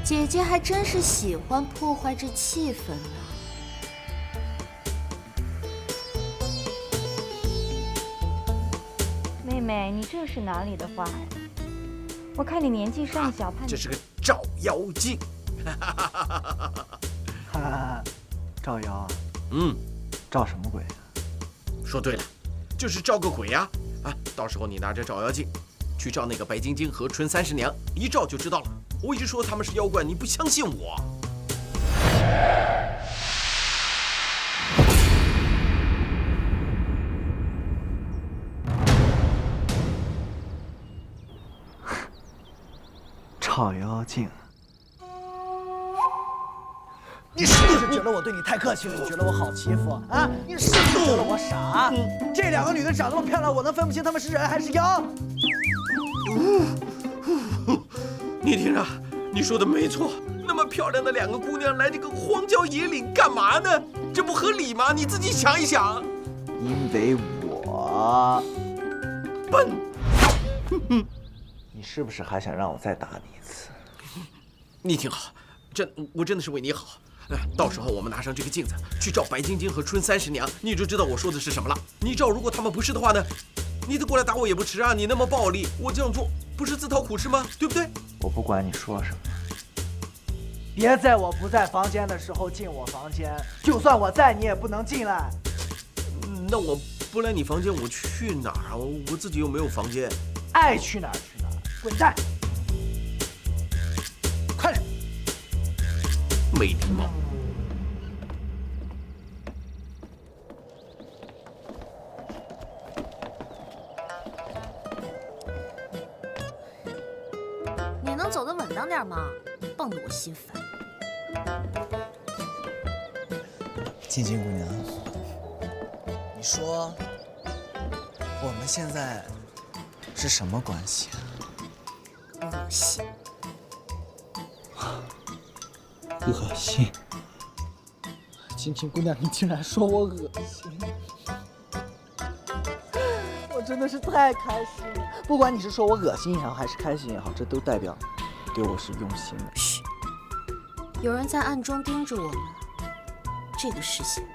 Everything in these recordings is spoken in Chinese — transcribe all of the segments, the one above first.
姐姐还真是喜欢破坏这气氛呢。妹妹，你这是哪里的话呀？我看你年纪尚小，怕你……这是个照妖镜。哈哈，照妖啊？照什么鬼啊？说对了，就是照个鬼呀！到时候你拿着照妖镜，去照那个白晶晶和春30娘，一照就知道了。我一直说他们是妖怪，你不相信我。照妖镜。你是不是觉得我对你太客气了？你觉得我好欺负啊？你是不是觉得我傻？这两个女的长那么漂亮，我能分不清她们是人还是妖？你听着，你说的没错。那么漂亮的两个姑娘来这个荒郊野岭干嘛呢？这不合理吗？你自己想一想。因为我笨。你是不是还想让我再打你一次？你挺好，我真的是为你好。到时候我们拿上这个镜子去照白晶晶和春30娘，你就知道我说的是什么了。你照，如果他们不是的话呢，你再过来打我也不迟啊！你那么暴力，我这样做不是自讨苦吃吗？对不对？我不管你说什么，别在我不在房间的时候进我房间，就算我在，你也不能进来。那我不来你房间，我去哪儿啊？我自己又没有房间。爱去哪儿去哪儿，滚蛋！快点！没礼貌。你能走得稳当点吗？蹦得我心烦。静静姑娘，你说我们现在是什么关系啊？恶心。恶心！静静姑娘，你竟然说我恶心！我真的是太开心了。不管你是说我恶心也好，还是开心也好，这都代表你对我是用心的。嘘，有人在暗中盯着我们，这个视线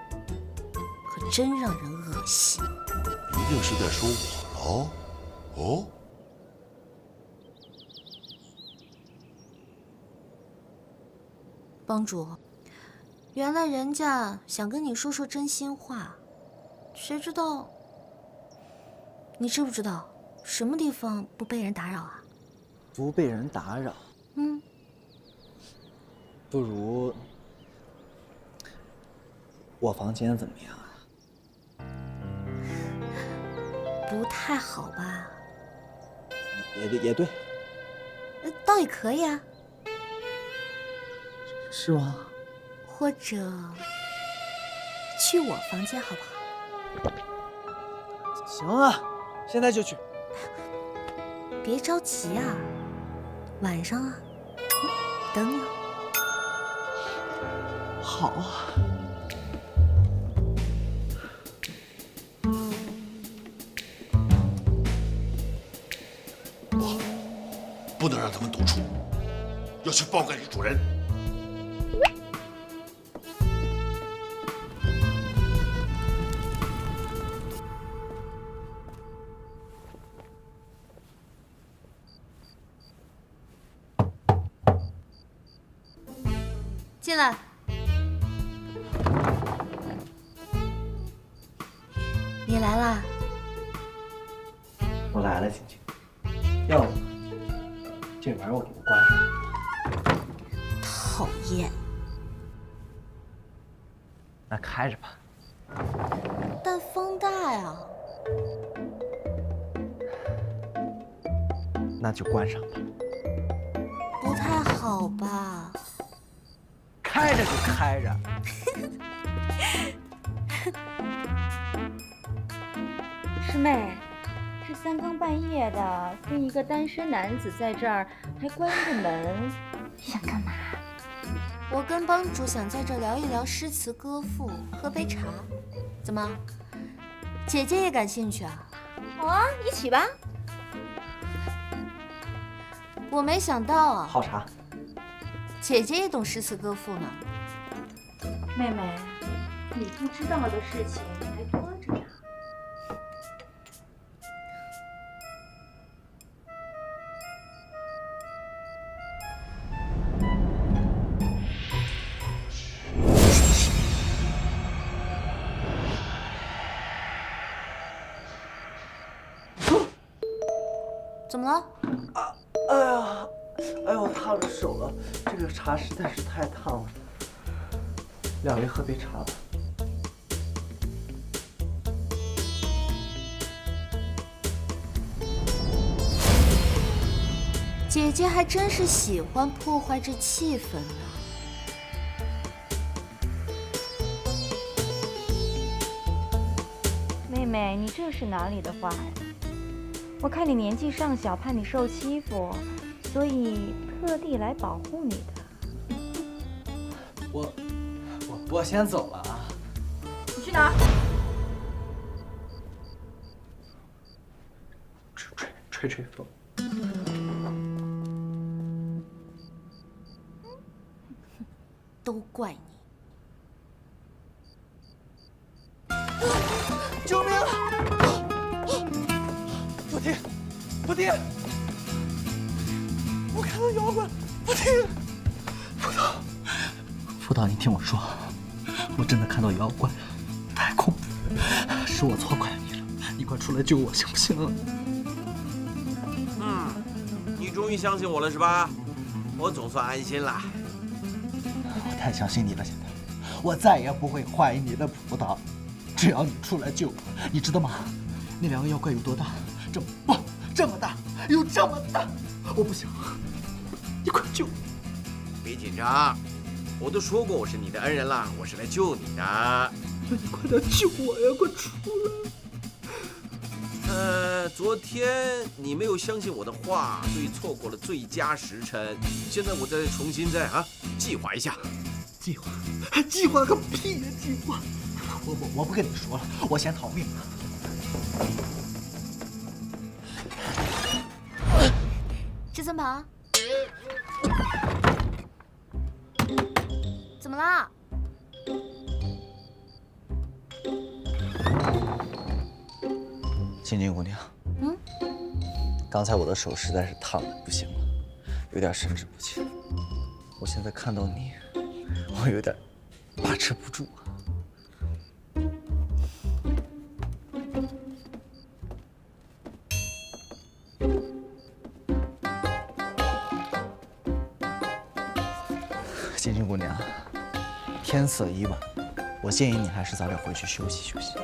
可真让人恶心。一定是在说我喽？哦。帮主，原来人家想跟你说说真心话，谁知道？你知不知道什么地方不被人打扰啊？不被人打扰，不如我房间怎么样啊？不太好吧？也对，倒也可以啊。是吗？或者去我房间好不好？行啊，现在就去。别着急啊，晚上啊，等你哦。好啊。不能让他们独处，要去报给李主任。进来。你来啦？我来了，静静。要不这门我给它关上。讨厌。那开着吧。但风大呀。那就关上吧。不太好吧？开着就开着。师妹，这3更半夜的，跟一个单身男子在这儿还关着门，想干嘛？我跟帮主想在这聊一聊诗词歌赋，喝杯茶。怎么，姐姐也感兴趣啊？好啊，一起吧。我没想到啊。好茶。姐姐也懂诗词歌赋呢。妹妹，你不知道的事情还多着呢。怎么了？哎呀，哎呦，烫着手了，这个茶实在是太烫了。两位喝杯茶吧。姐姐还真是喜欢破坏这气氛呢。妹妹，你这是哪里的话呀？我看你年纪尚小，怕你受欺负，所以特地来保护你的。我先走了啊。你去哪儿？吹风。都怪你！救命！不听，不听！我看到妖怪，不听！辅导，你听我说，我真的看到妖怪了，太恐怖了，是我错怪了你了，你快出来救我行不行？你终于相信我了是吧？我总算安心了。我太相信你了，现在我再也不会怀疑你的辅导，只要你出来救我，你知道吗？那两个妖怪有多大？这么大，有这么大！我不想，你快救我！别紧张，我都说过我是你的恩人了，我是来救你的。那你快点救我呀！快出来！昨天你没有相信我的话，所以错过了最佳时辰。现在我再重新计划一下。计划个屁呀！计划！我不跟你说了，我先逃命了。至尊宝，怎么啦？青青姑娘，刚才我的手实在是烫的不行了，有点神志不清。我现在看到你，我有点把持不住啊。青青姑娘，天色已晚，我建议你还是早点回去休息休息。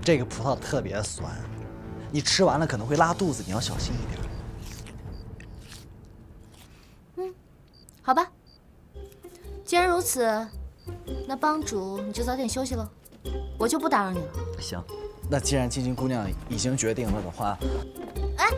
这个葡萄特别酸，你吃完了可能会拉肚子，你要小心一点。好吧，既然如此，那帮主你就早点休息了，我就不打扰你了。行，那既然青青姑娘已经决定了的话，哎，